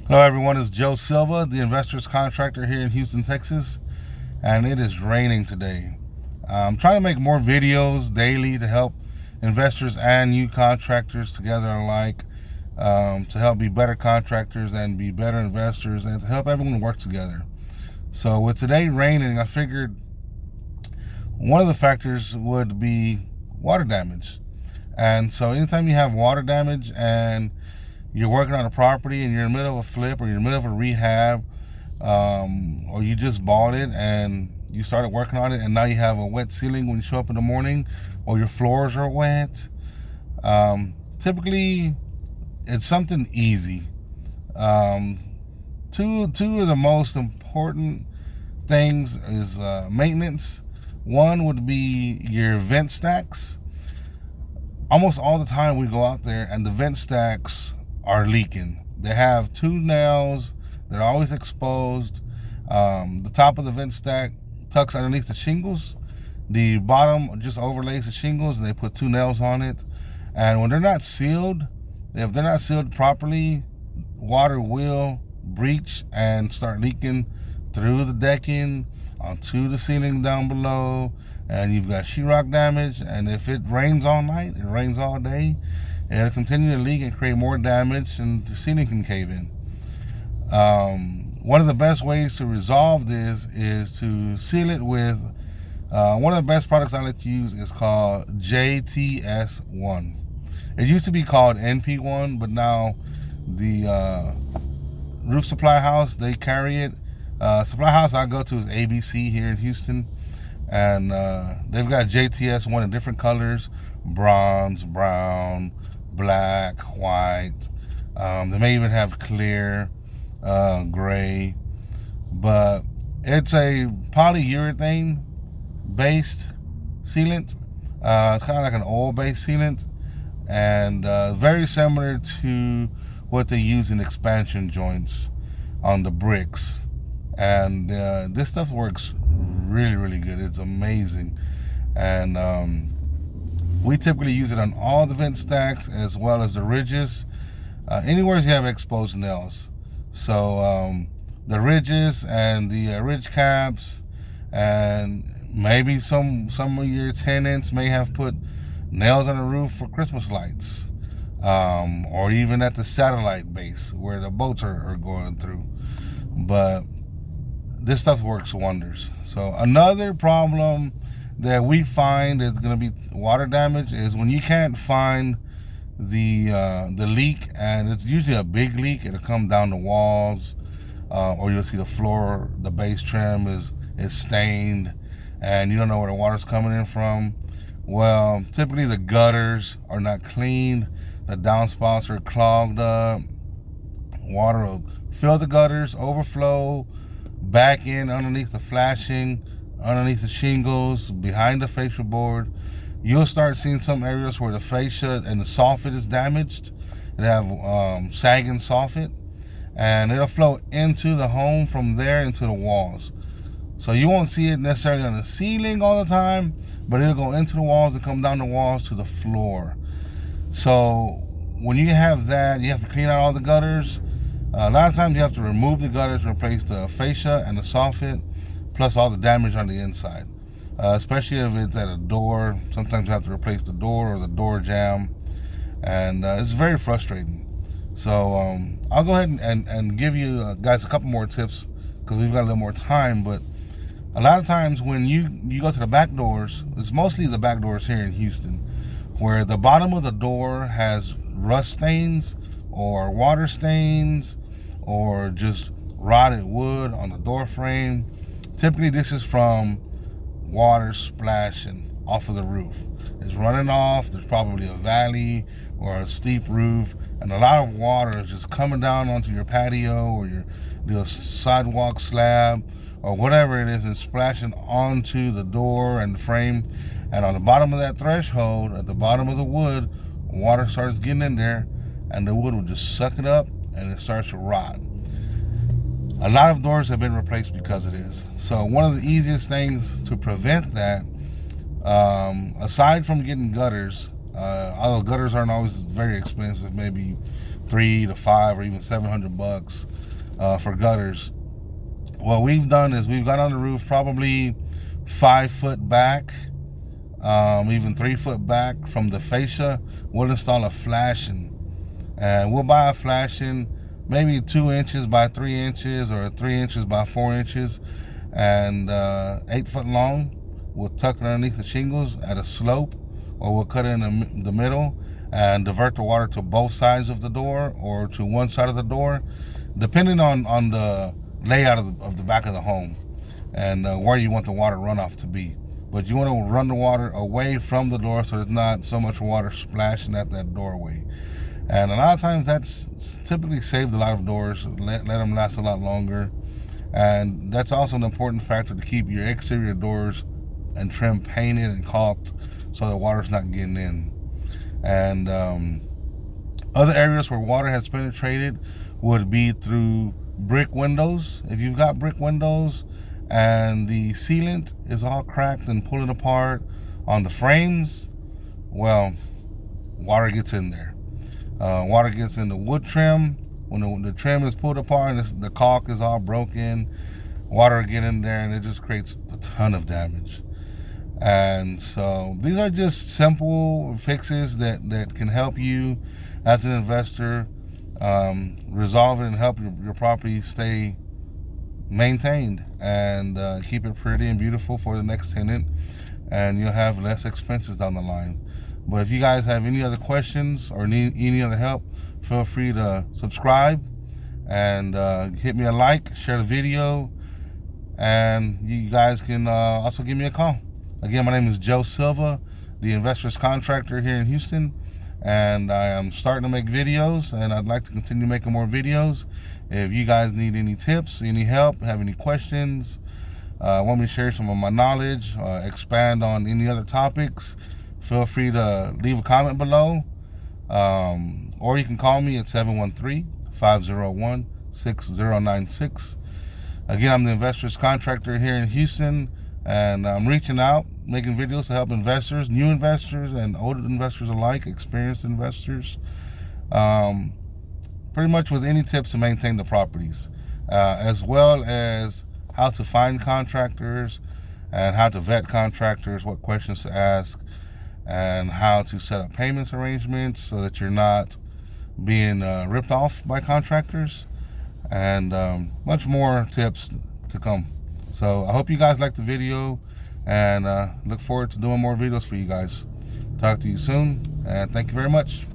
Hello everyone, it's Joe Silva, the Investors Contractor here in Houston, Texas, and it is raining today. I'm trying to make more videos daily to help investors and you contractors together alike, to help be better contractors and be better investors and to help everyone work together. So with today raining, I figured one of the factors would be water damage. And so anytime you have water damage and you're working on a property and you're in the middle of a flip or you're in the middle of a rehab, or you just bought it and you started working on it and now you have a wet ceiling when you show up in the morning, or your floors are wet, typically it's something easy. Two of the most important things is maintenance. One would be your vent stacks. Almost all the time we go out there and the vent stacks are leaking. They have two nails that are always exposed. The top of the vent stack tucks underneath the shingles. The bottom just overlays the shingles and they put two nails on it. And when they're not sealed, if they're not sealed properly, water will breach and start leaking through the decking onto the ceiling down below, and you've got sheetrock damage. And if it rains all night, it rains all day, it'll continue to leak and create more damage, and the ceiling can cave in. One of the best ways to resolve this is to seal it with one of the best products I like to use is called JTS1. It used to be called NP1, but now the roof supply house, they carry it. Supply house I go to is ABC here in Houston, and they've got JTS1 in different colors: bronze, brown, black, white. They may even have clear, gray, but it's a polyurethane based sealant. It's kind of like an oil based sealant, and very similar to what they use in expansion joints on the bricks. And this stuff works really good. It's amazing. And we typically use it on all the vent stacks as well as the ridges, anywhere you have exposed nails. So the ridges and the ridge caps, and maybe some of your tenants may have put nails on the roof for Christmas lights, or even at the satellite base where the boats are going through. But this stuff works wonders. So another problem that we find is going to be water damage is when you can't find the leak, and it's usually a big leak. It'll come down the walls, or you'll see the floor, the base trim is stained, and you don't know where the water's coming in from. Well, typically the gutters are not cleaned, the downspouts are clogged up, water will fill the gutters, overflow back in underneath the flashing, underneath the shingles, behind the fascia board. You'll start seeing some areas where the fascia and the soffit is damaged. It have sagging soffit, and it'll flow into the home from there into the walls. So you won't see it necessarily on the ceiling all the time, but it'll go into the walls and come down the walls to the floor. So when you have that, you have to clean out all the gutters. A lot of times you have to remove the gutters and replace the fascia and the soffit, plus all the damage on the inside. Especially if it's at a door. Sometimes you have to replace the door or the door jamb, and it's very frustrating. So I'll go ahead and give you guys a couple more tips because we've got a little more time. But a lot of times when you go to the back doors, it's mostly the back doors here in Houston, where the bottom of the door has rust stains or water stains or just rotted wood on the door frame. Typically this is from water splashing off of the roof. It's running off, there's probably a valley or a steep roof, and a lot of water is just coming down onto your patio or your sidewalk slab or whatever it is, and splashing onto the door and the frame. And on the bottom of that threshold, at the bottom of the wood, water starts getting in there, and the wood will just suck it up and it starts to rot. A lot of doors have been replaced because of this. So one of the easiest things to prevent that, aside from getting gutters, although gutters aren't always very expensive, maybe $3 to $5 or even $700 for gutters. What we've done is we've got on the roof probably 5 foot back, even 3 foot back from the fascia. We'll install a flashing, and we'll buy a flashing maybe 2 inches by 3 inches or 3 inches by 4 inches, and 8 foot long. We'll tuck it underneath the shingles at a slope, or we'll cut it in the middle and divert the water to both sides of the door or to one side of the door, depending on the layout of the back of the home and where you want the water runoff to be. But you want to run the water away from the door so there's not so much water splashing at that doorway. And a lot of times that's typically saved a lot of doors, let them last a lot longer. And that's also an important factor to keep your exterior doors and trim painted and caulked so the water's not getting in. And other areas where water has penetrated would be through brick windows. If you've got brick windows and the sealant is all cracked and pulling apart on the frames, well, water gets in there. Water gets in the wood trim. When the trim is pulled apart and the caulk is all broken, water will get in there and it just creates a ton of damage. And so these are just simple fixes that can help you as an investor resolve it and help your property stay maintained and keep it pretty and beautiful for the next tenant, and you'll have less expenses down the line. But if you guys have any other questions or need any other help, feel free to subscribe and hit me a like, share the video, and you guys can also give me a call. Again, my name is Joe Silva, the Investors Contractor here in Houston, and I am starting to make videos, and I'd like to continue making more videos. If you guys need any tips, any help, have any questions, want me to share some of my knowledge, expand on any other topics, feel free to leave a comment below, or you can call me at 713-501-6096. Again, I'm the Investors Contractor here in Houston, and I'm reaching out, making videos to help investors, new investors and old investors alike, experienced investors, pretty much with any tips to maintain the properties, as well as how to find contractors and how to vet contractors, what questions to ask, and how to set up payments arrangements so that you're not being ripped off by contractors, and much more tips to come. So I hope you guys liked the video, and look forward to doing more videos for you guys. Talk to you soon, and thank you very much.